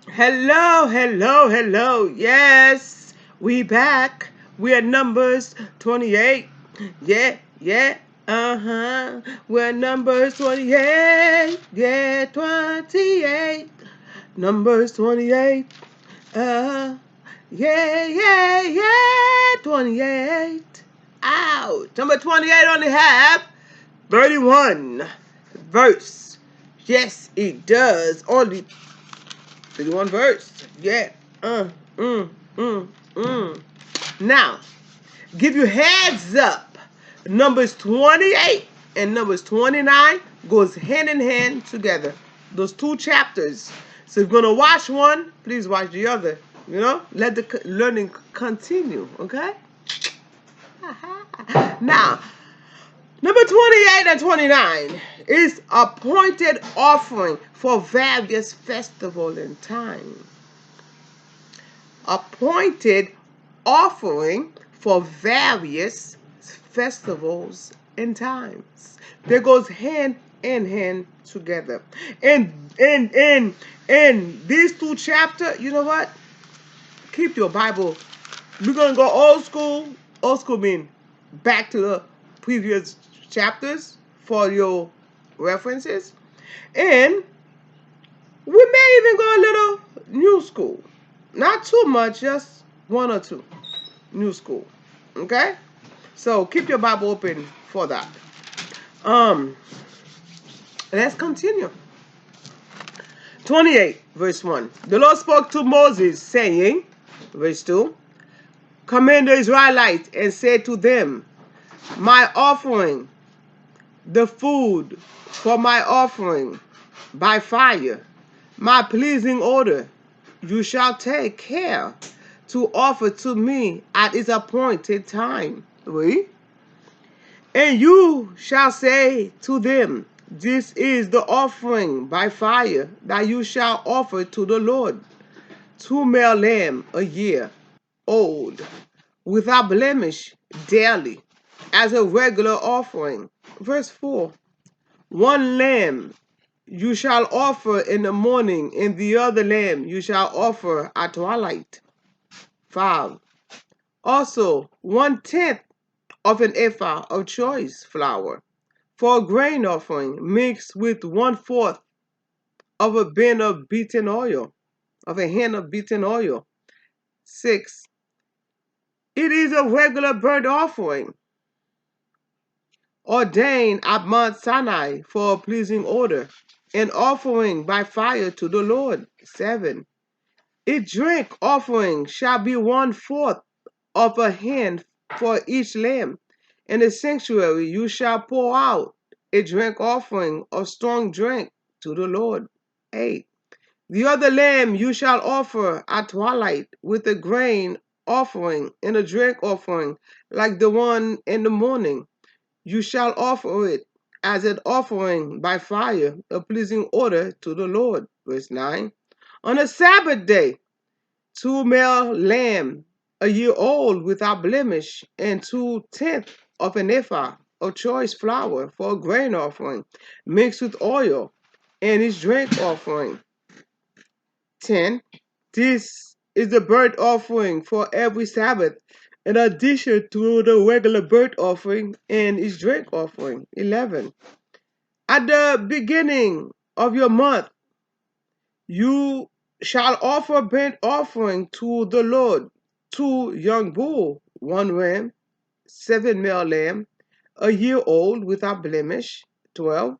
Hello, hello, hello. Yes, we back. We are Numbers 28. Yeah, yeah, uh-huh. We're Numbers 28. Yeah, 28. Numbers 28. Uh, yeah, yeah, yeah. 28. Ouch. Number 28 only have 31 verse. Yes, it does. Only 31 verse. Yeah. Uh, mm, mm, mm. Now, give you heads up. Numbers 28 and Numbers 29 goes hand in hand together. Those two chapters. So if you're going to watch one, please watch the other. Let the learning continue, okay? Now, number 28 and 29 is appointed offering for various festival and time. Appointed offering for various festivals and times. That goes hand in hand together. And these two chapters, you know what? Keep your Bible. We're gonna go old school. Old school mean back to the previous chapters for your references. And we may even go a little new school. Not too much, just one or two. New school. Okay? So keep your Bible open for that. Um, let's continue. 28, verse 1. The Lord spoke to Moses, saying, verse 2, command the Israelites and said to them, my offering, the food for my offering by fire, my pleasing order, you shall take care to offer to me at its appointed time. Read. And you shall say to them, this is the offering by fire that you shall offer to the Lord. 2 male lambs a year old, without blemish, daily, as a regular offering. Verse 4. 1 lamb you shall offer in the morning, and the other lamb you shall offer at twilight. 5. Also 1/10 of an ephah of choice flour for a grain offering, mixed with 1/4 of a bin of beaten oil, of a hin of beaten oil. 6. It is a regular burnt offering, ordained at Mount Sinai for a pleasing odor, an offering by fire to the Lord. 7. Its drink offering shall be 1/4 of a hin for each lamb. In the sanctuary you shall pour out a drink offering of strong drink to the Lord. 8. The other lamb you shall offer at twilight with a grain offering and a drink offering like the one in the morning. You shall offer it as an offering by fire, a pleasing odor to the Lord. Verse 9. On a Sabbath day, 2 male lamb a year old without blemish, and 2/10 of an ephah of choice flour for a grain offering, mixed with oil, and his drink offering. 10. This is the burnt offering for every Sabbath, in addition to the regular burnt offering and his drink offering. 11. At the beginning of your month, you shall offer burnt offering to the Lord, 2 young bull, 1 ram, 7 male lamb, a year old without blemish. 12.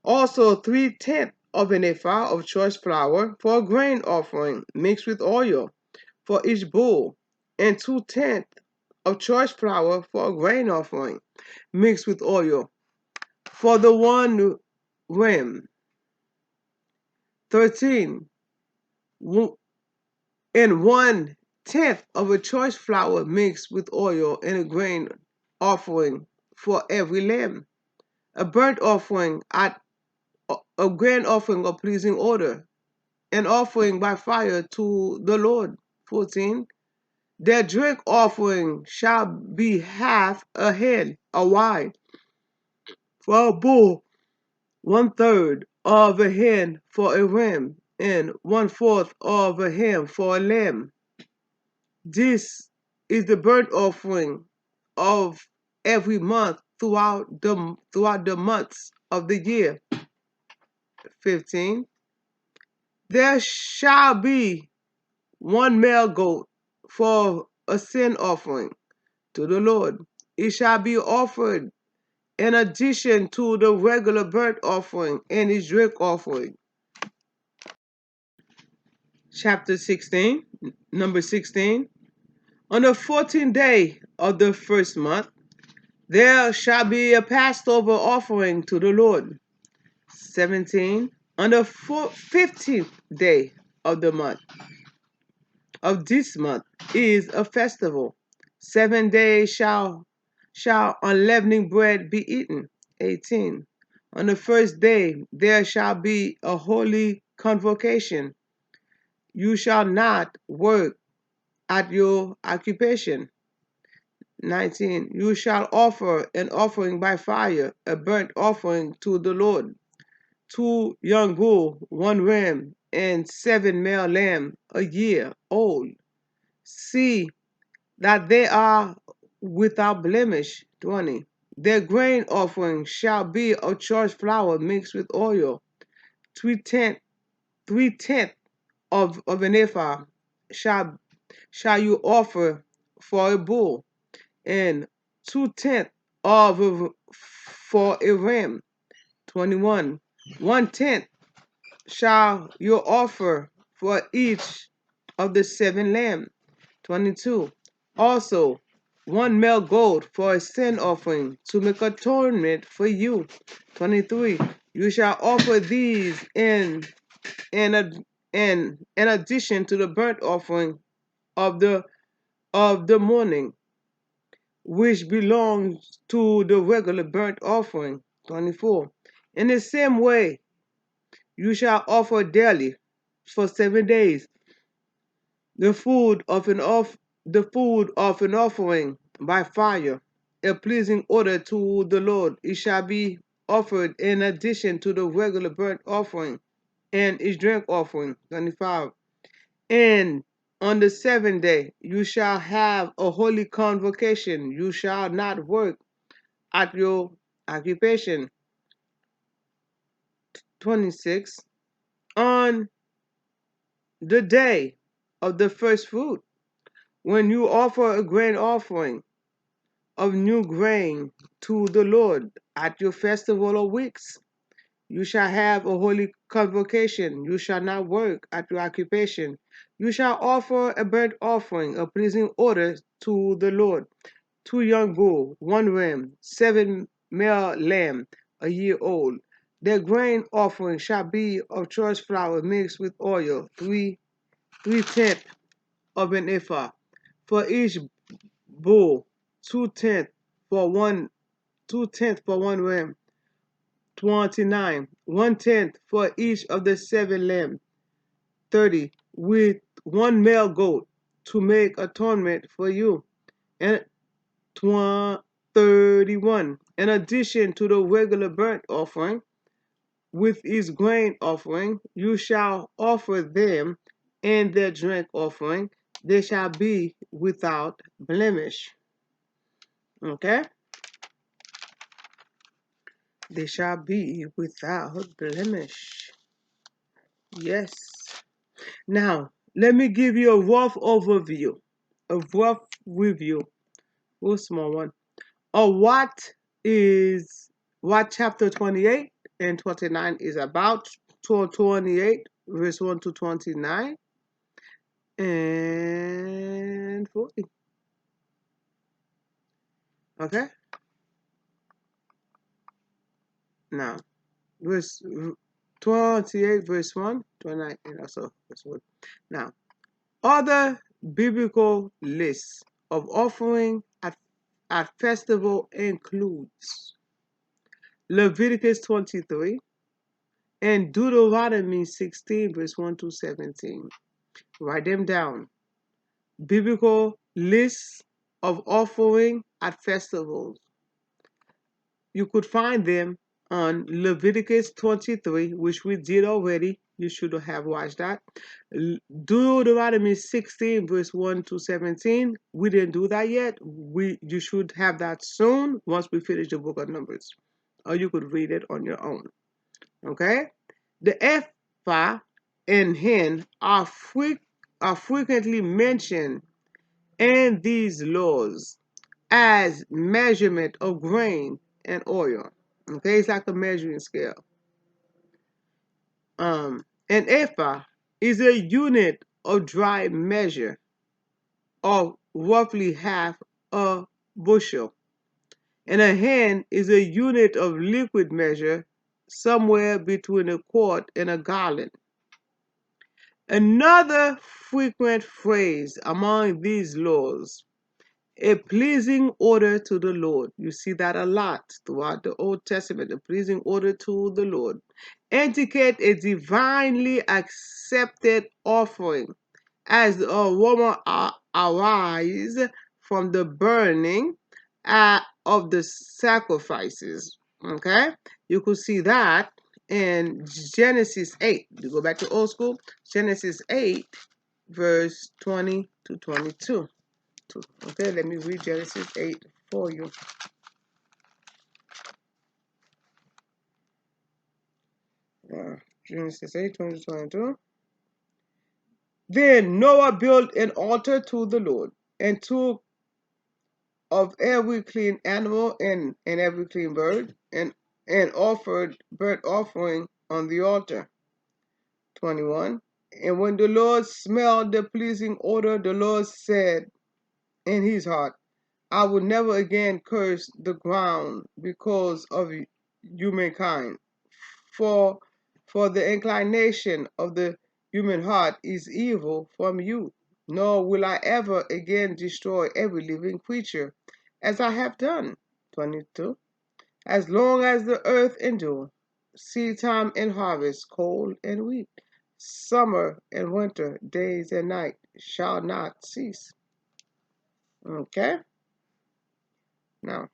Also 3/10 of an ephah of choice flour for a grain offering, mixed with oil for each bull, and 2/10 of choice flour for a grain offering, mixed with oil for the 1 ram. 13. And 1/10 of a choice flour mixed with oil and a grain offering for every lamb. A burnt offering at a grain offering of pleasing odor, an offering by fire to the Lord. 14. Their drink offering shall be half a hin, a wine, for a bull, 1/3 of a hin for a ram, and 1/4 of a ham for a lamb. This is the burnt offering of every month throughout the months of the year. 15. There shall be one male goat for a sin offering to the Lord. It shall be offered in addition to the regular burnt offering and his drink offering. Chapter 16, number 16. On the 14th day of the first month, there shall be a Passover offering to the Lord. 17. On the 15th day of the month, of this month, is a festival. 7 days shall unleavened bread be eaten. 18. On the first day there shall be a holy convocation. You shall not work at your occupation. 19. You shall offer an offering by fire, a burnt offering to the Lord. 2 young bulls, 1 ram, and 7 male lambs a year old. See that they are without blemish. 20. Their grain offering shall be of choice flour mixed with oil. 3/10 of an ephah shall you offer for a bull, and 2/10 for a ram. 21. 1/10 shall you offer for each of the 7 lambs. 22. Also 1 male goat for a sin offering to make atonement for you. 23. You shall offer these in addition to the burnt offering of the morning, which belongs to the regular burnt offering. 24. In the same way, you shall offer daily for 7 days the food of an offering by fire, a pleasing odor to the Lord. It shall be offered in addition to the regular burnt offering and its drink offering. 25. And on the 7th day you shall have a holy convocation. You shall not work at your occupation. 26. On the day of the first fruit, when you offer a grain offering of new grain to the Lord at your festival of weeks, you shall have a holy convocation. You shall not work at your occupation. You shall offer a burnt offering, a pleasing odor to the Lord. 2 young bulls, 1 ram, 7 male lamb a year old. Their grain offering shall be of choice flour mixed with oil, 3/10 of an ephah. For each bull, 2/10 for one 2/10 for 1 ram. 29. 1/10 for each of the 7 lambs. 30. With 1 male goat to make atonement for you. And 31. In addition to the regular burnt offering, with its grain offering, you shall offer them and their drink offering. They shall be without blemish. Okay? They shall be without blemish. Yes. Now, let me give you a rough overview, a rough review, a small one, of what chapter 28 and 29 is about. 28, verse 1 to 29, and 40. Okay? Now, verse 28, verse 1, 29, and also verse 1. Now, other biblical lists of offering at festival includes Leviticus 23 and Deuteronomy 16, verse 1 to 17. Write them down. Biblical lists of offering at festivals. You could find them on Leviticus 23, which we did already, You should have watched that. Deuteronomy 16, verse 1 to 17. We didn't do that yet. You should have that soon once we finish the book of Numbers. Or you could read it on your own. Okay? The ephah and hin are frequently mentioned in these laws as measurement of grain and oil. Okay, it's like a measuring scale. An ephah is a unit of dry measure of roughly half a bushel, and a hin is a unit of liquid measure somewhere between a quart and a gallon. Another frequent phrase among these laws, a pleasing order to the Lord. You see that a lot throughout the Old Testament, a pleasing order to the Lord. Indicate a divinely accepted offering as the aroma arise from the burning of the sacrifices. Okay? You could see that in Genesis 8. You go back to old school, Genesis 8, verse 20 to 22. Okay, let me read Genesis 8 for you. Genesis 8, 20 to 22. Then Noah built an altar to the Lord and took of every clean animal and every clean bird and offered burnt offering on the altar. 21. And when the Lord smelled the pleasing odor, the Lord said in his heart, I will never again curse the ground because of humankind. For the inclination of the human heart is evil from youth, nor will I ever again destroy every living creature, as I have done. 22. As long as the earth endure, seed time and harvest, cold and wheat, summer and winter, days and night shall not cease. Okay? Now,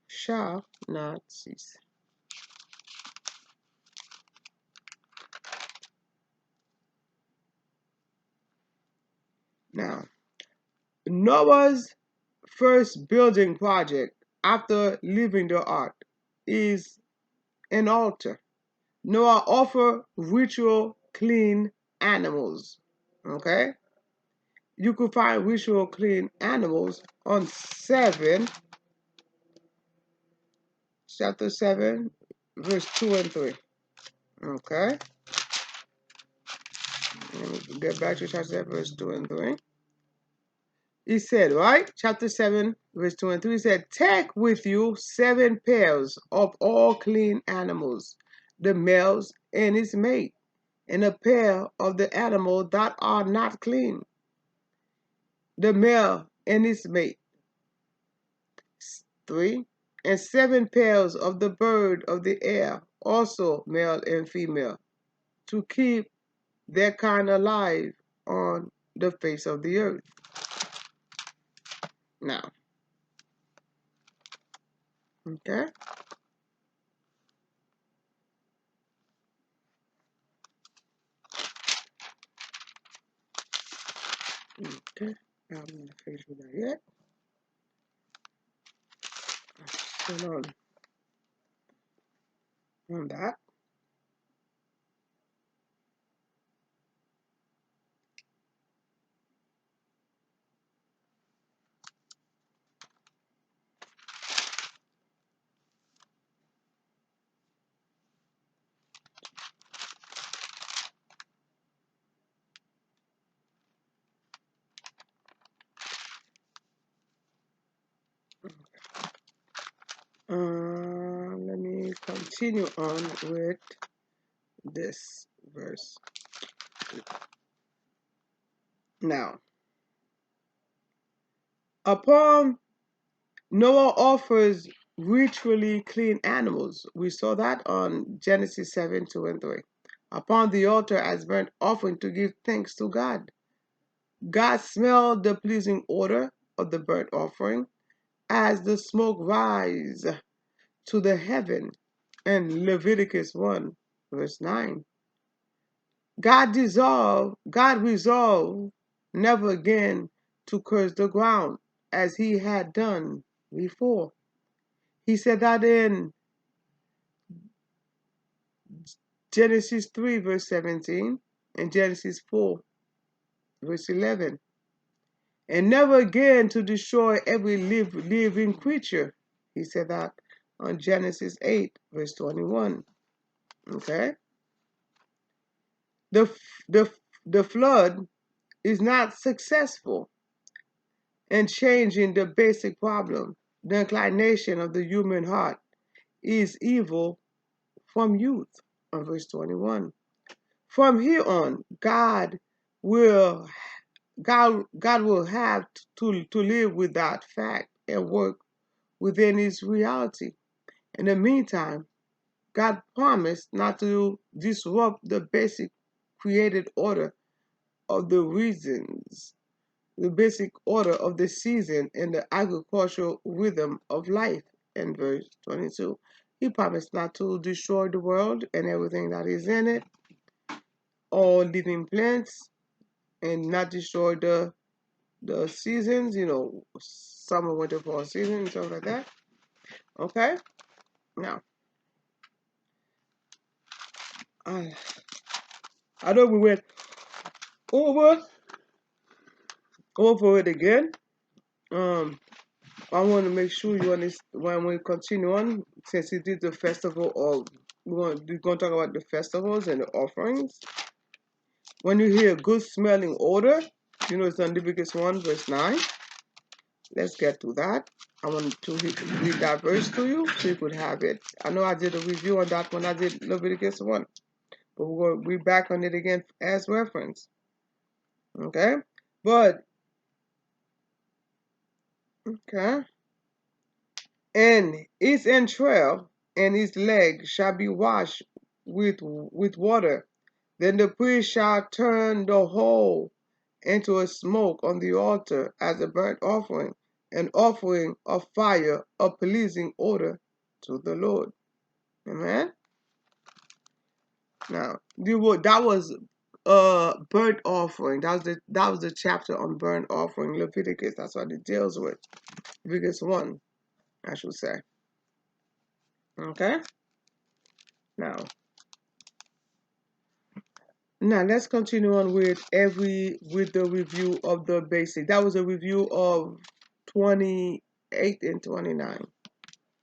shall not cease. Now, Noah's first building project after leaving the ark is an altar. Noah offered ritual clean animals. Okay? You could find ritual clean animals on chapter 7, verse 2 and 3. Okay? Let me get back to chapter 7, verse 2 and 3. He said, right? Chapter 7, verse 2 and 3 said, take with you 7 pairs of all clean animals, the males and his mate, and a pair of the animals that are not clean, the male and his mate. 3. And 7 pairs of the bird of the air, also male and female, to keep their kind alive on the face of the earth. Now, okay? Okay, I'm not finished with that yet. Still on that. Let me continue on with this verse. Now, upon Noah offers ritually clean animals. We saw that on Genesis 7, 2 and 3. Upon the altar as burnt offering to give thanks to God. God smelled the pleasing odor of the burnt offering as the smoke rise to the heaven in Leviticus 1, verse 9. God resolved never again to curse the ground as he had done before. He said that in Genesis 3, verse 17, and Genesis 4, verse 11. And never again to destroy every living creature. He said that on Genesis 8, verse 21. Okay? The, the, the flood is not successful in changing the basic problem. The inclination of the human heart is evil from youth, on verse 21. From here on, will God will have to live with that fact and work within his reality. In the meantime, God promised not to disrupt the basic created order of the basic order of the season and the agricultural rhythm of life in verse 22. He promised not to destroy the world and everything that is in it, all living plants, and not destroy the seasons, summer, winter, fall season, and stuff like that. Okay? Now, I know we went over it again. I want to make sure you understand when we continue on, since we did the festival of, we're going to talk about the festivals and the offerings. When you hear good smelling odor, it's on Leviticus 1, verse 9. Let's get to that. I want to read that verse to you so you could have it. I know I did a review on that when I did Leviticus 1, but we're going to be back on it again as reference. Okay? Okay. And his entrail and his leg shall be washed with water. Then the priest shall turn the whole into a smoke on the altar as a burnt offering, an offering of fire, a pleasing odor to the Lord. Amen. Now, that was burnt offering. That was the chapter on burnt offering, Leviticus. That's what it deals with. Leviticus 1, I should say. Okay. Now let's continue on with the review of the basic. That was a review of 28 and 29.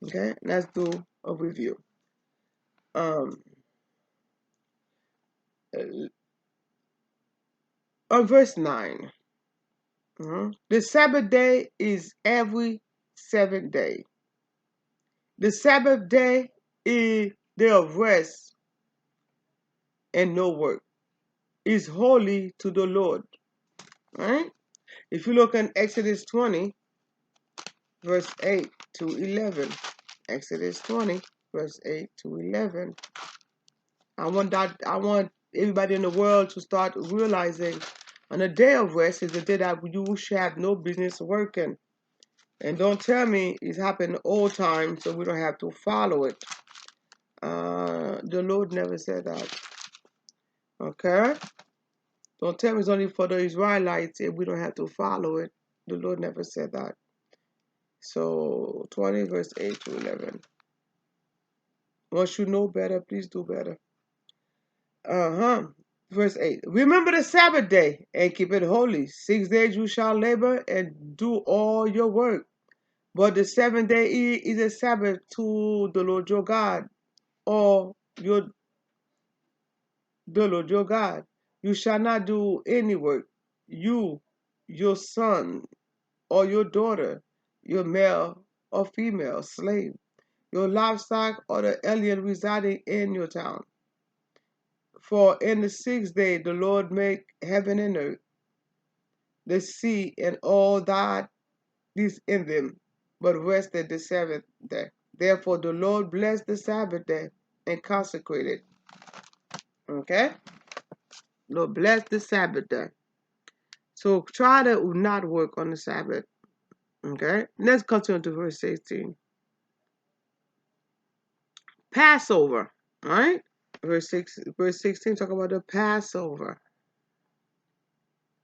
Okay, let's do a review. On verse 9, the Sabbath day is every 7th day. The Sabbath day is day of rest and no work. Is holy to the Lord. Right? If you look in Exodus 20, verse 8 to 11. Exodus 20, verse 8 to 11. I want everybody in the world to start realizing on a day of rest is the day that you should have no business working. And don't tell me it's happened all time, so we don't have to follow it. The Lord never said that. Okay? Don't tell me it's only for the Israelites and we don't have to follow it. The Lord never said that. So 20 verse 8 to 11. Once you know better, please do better. Verse 8. Remember the Sabbath day and keep it holy. 6 days you shall labor and do all your work. But the 7th day is a Sabbath to the Lord your God, or the Lord your God. You shall not do any work. You, your son, or your daughter, your male or female slave, your livestock, or the alien residing in your town. For in the 6th day the Lord made heaven and earth, the sea, and all that is in them, but rested the 7th day. Therefore the Lord blessed the Sabbath day and consecrated. Okay? Lord bless the Sabbath day. So try to not work on the Sabbath. Okay? Let's continue to verse 18. Passover. All right? Verse 16 talk about the Passover.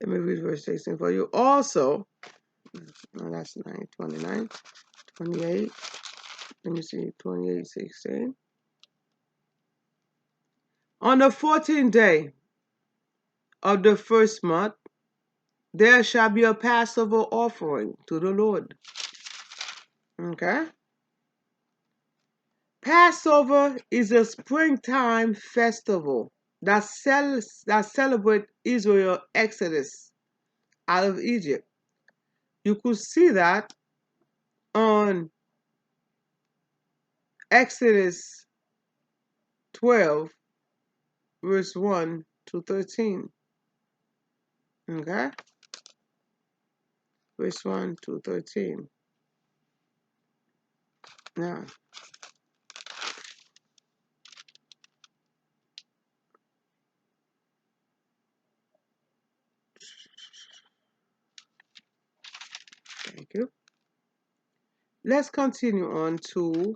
Let me read verse 16 for you. Also, no, that's 9, 29, 28. Let me see, 28, 16. On the 14th day of the first month, there shall be a Passover offering to the Lord. Okay? Passover is a springtime festival that celebrates Israel's exodus out of Egypt. You could see that on Exodus 12, verse 1 to 13. Okay? Verse 1 to 13. Now, thank you. Let's continue on to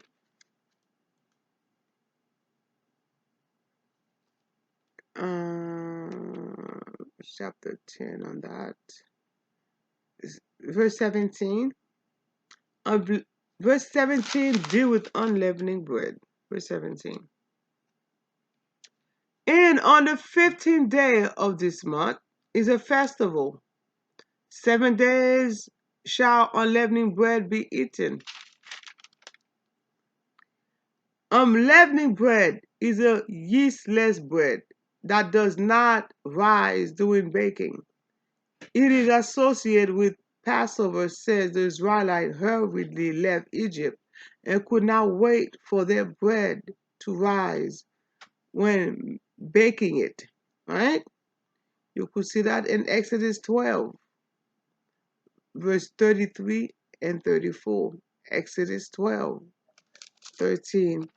chapter 10 on that. Verse 17. Verse 17 deal with unleavening bread. Verse 17. And on the 15th day of this month is a festival. 7 days shall unleavening bread be eaten. Unleavening bread is a yeastless bread that does not rise during baking. It is associated with Passover, says the Israelites hurriedly left Egypt and could not wait for their bread to rise when baking it. Right? You could see that in Exodus 12, verse 33 and 34. Exodus 12, 13